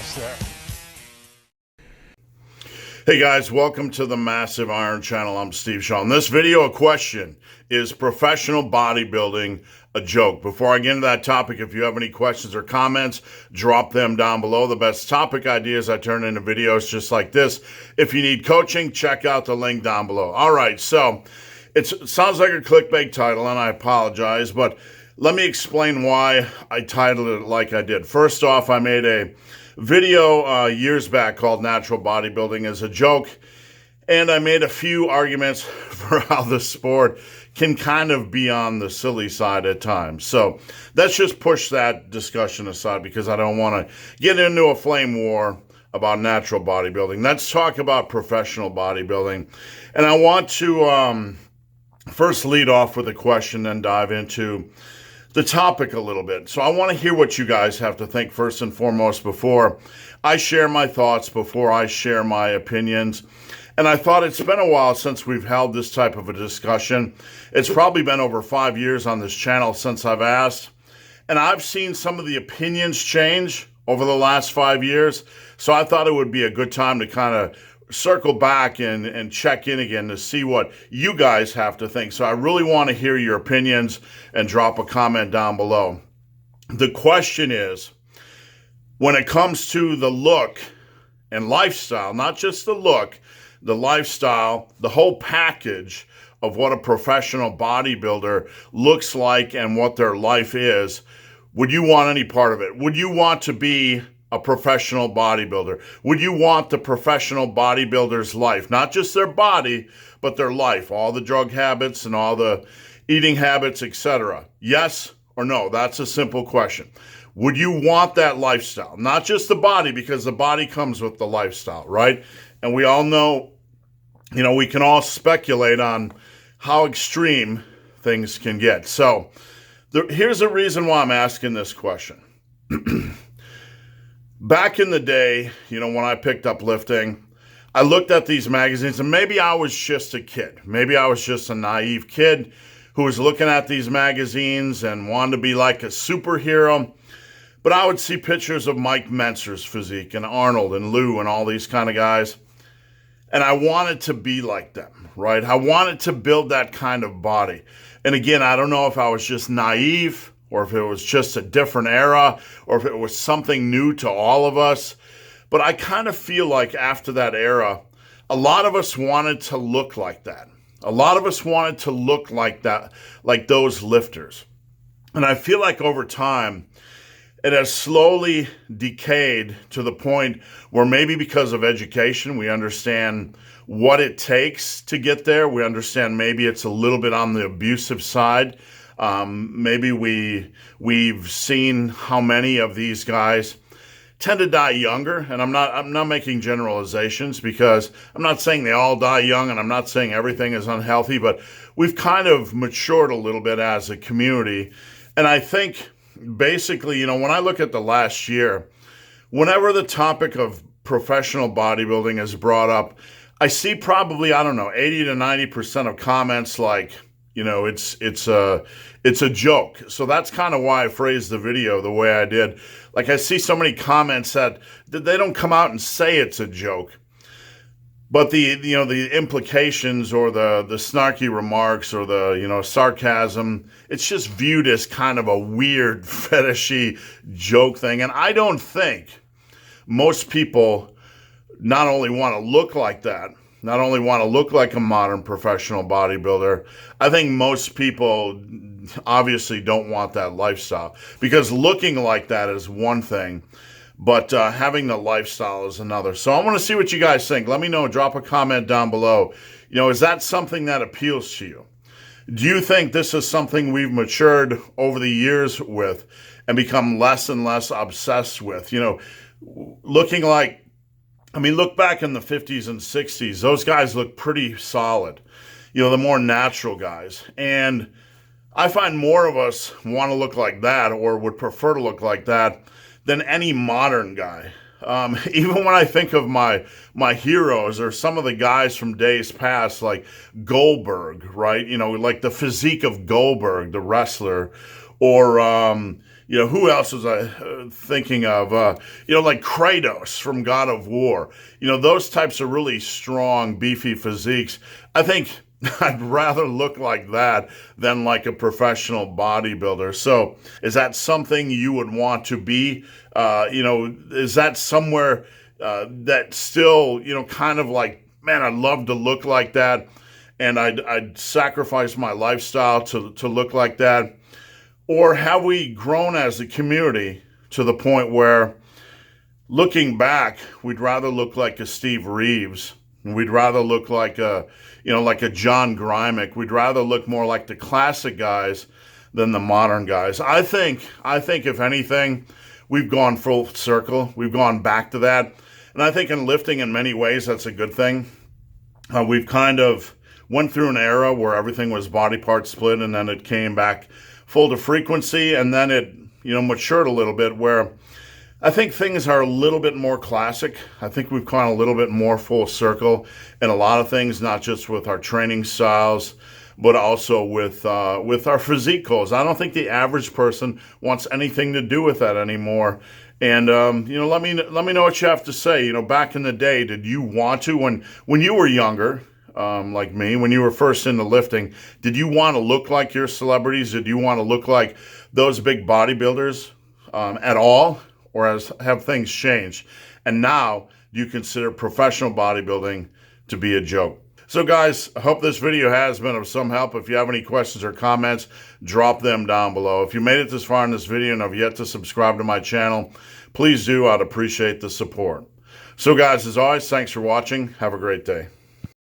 almost there. Hey guys, welcome to the Massive Iron Channel. I'm Steve Shaw. In this video, a question: is professional bodybuilding a joke? Before I get into that topic, if you have any questions or comments, drop them down below. The best topic ideas I turn into videos just like this. If you need coaching, check out the link down below. All right, so it sounds like a clickbait title, and I apologize, but let me explain why I titled it like I did. First off, I made a video years back called Natural Bodybuilding as a joke, and I made a few arguments for how the sport can kind of be on the silly side at times. So let's just push that discussion aside because I don't want to get into a flame war about natural bodybuilding. Let's talk about professional bodybuilding. And I want to first lead off with a question, then dive into the topic a little bit. So I want to hear what you guys have to think first and foremost before I share my thoughts, before I share my opinions. And I thought it's been a while since we've held this type of a discussion. It's probably been over 5 years on this channel since I've asked. And I've seen some of the opinions change over the last 5 years. So I thought it would be a good time to kind of circle back and check in again to see what you guys have to think. So I really want to hear your opinions and drop a comment down below. The question is, when it comes to the look and lifestyle, not just the look, the lifestyle, the whole package of what a professional bodybuilder looks like and what their life is, would you want any part of it? Would you want to be a professional bodybuilder? Would you want the professional bodybuilder's life? Not just their body, but their life, all the drug habits and all the eating habits, etc. Yes or no? That's a simple question. Would you want that lifestyle? Not just the body, because the body comes with the lifestyle, right? And we all know, we can all speculate on how extreme things can get. So here's the reason why I'm asking this question. Back in the day, when I picked up lifting, I looked at these magazines, and maybe I was just a kid. Maybe I was just a naive kid who was looking at these magazines and wanted to be like a superhero. But I would see pictures of Mike Mentzer's physique and Arnold and Lou and all these kind of guys. And I wanted to be like them, right? I wanted to build that kind of body. And again, I don't know if I was just naive, or if it was just a different era, or if it was something new to all of us. But I kind of feel like after that era, a lot of us wanted to look like that. A lot of us wanted to look like that, like those lifters. And I feel like over time, it has slowly decayed to the point where maybe because of education, we understand what it takes to get there. We understand maybe it's a little bit on the abusive side. Maybe we've seen how many of these guys tend to die younger, and I'm not making generalizations because I'm not saying they all die young, and I'm not saying everything is unhealthy, but we've kind of matured a little bit as a community. And I think basically, when I look at the last year, whenever the topic of professional bodybuilding is brought up, I see probably, 80 to 90% of comments like, it's a joke. So that's kind of why I phrased the video the way I did. Like, I see so many comments that they don't come out and say it's a joke, but the implications or the snarky remarks or the sarcasm, it's just viewed as kind of a weird fetishy joke thing. And I don't think most people not only want to look like that, not only want to look like a modern professional bodybuilder, I think most people obviously don't want that lifestyle, because looking like that is one thing, but having the lifestyle is another. So I want to see what you guys think. Let me know. Drop a comment down below. Is that something that appeals to you? Do you think this is something we've matured over the years with and become less and less obsessed with? Looking like, look back in the 50s and 60s. Those guys look pretty solid, the more natural guys. And I find more of us want to look like that, or would prefer to look like that, than any modern guy. Even when I think of my heroes or some of the guys from days past, like Goldberg, right? Like the physique of Goldberg, the wrestler, or who else was I thinking of? Like Kratos from God of War. Those types of really strong, beefy physiques. I think I'd rather look like that than like a professional bodybuilder. So is that something you would want to be? Is that somewhere that still, kind of like, man, I'd love to look like that, and I'd sacrifice my lifestyle to look like that? Or have we grown as a community to the point where, looking back, we'd rather look like a Steve Reeves, and we'd rather look like like a John Greimek. We'd rather look more like the classic guys than the modern guys. I think if anything, we've gone full circle. We've gone back to that. And I think in lifting, in many ways, that's a good thing. We've kind of went through an era where everything was body part split, and then it came back full to frequency, and then it, matured a little bit, where I think things are a little bit more classic. I think we've gone a little bit more full circle in a lot of things, not just with our training styles, but also with our physique goals. I don't think the average person wants anything to do with that anymore. And let me know what you have to say. Back in the day, did you want to, when you were younger, like me, when you were first into lifting, did you want to look like your celebrities? Did you want to look like those big bodybuilders at all? Or have things changed? And now, do you consider professional bodybuilding to be a joke? So guys, I hope this video has been of some help. If you have any questions or comments, drop them down below. If you made it this far in this video and have yet to subscribe to my channel, please do. I'd appreciate the support. So guys, as always, thanks for watching. Have a great day.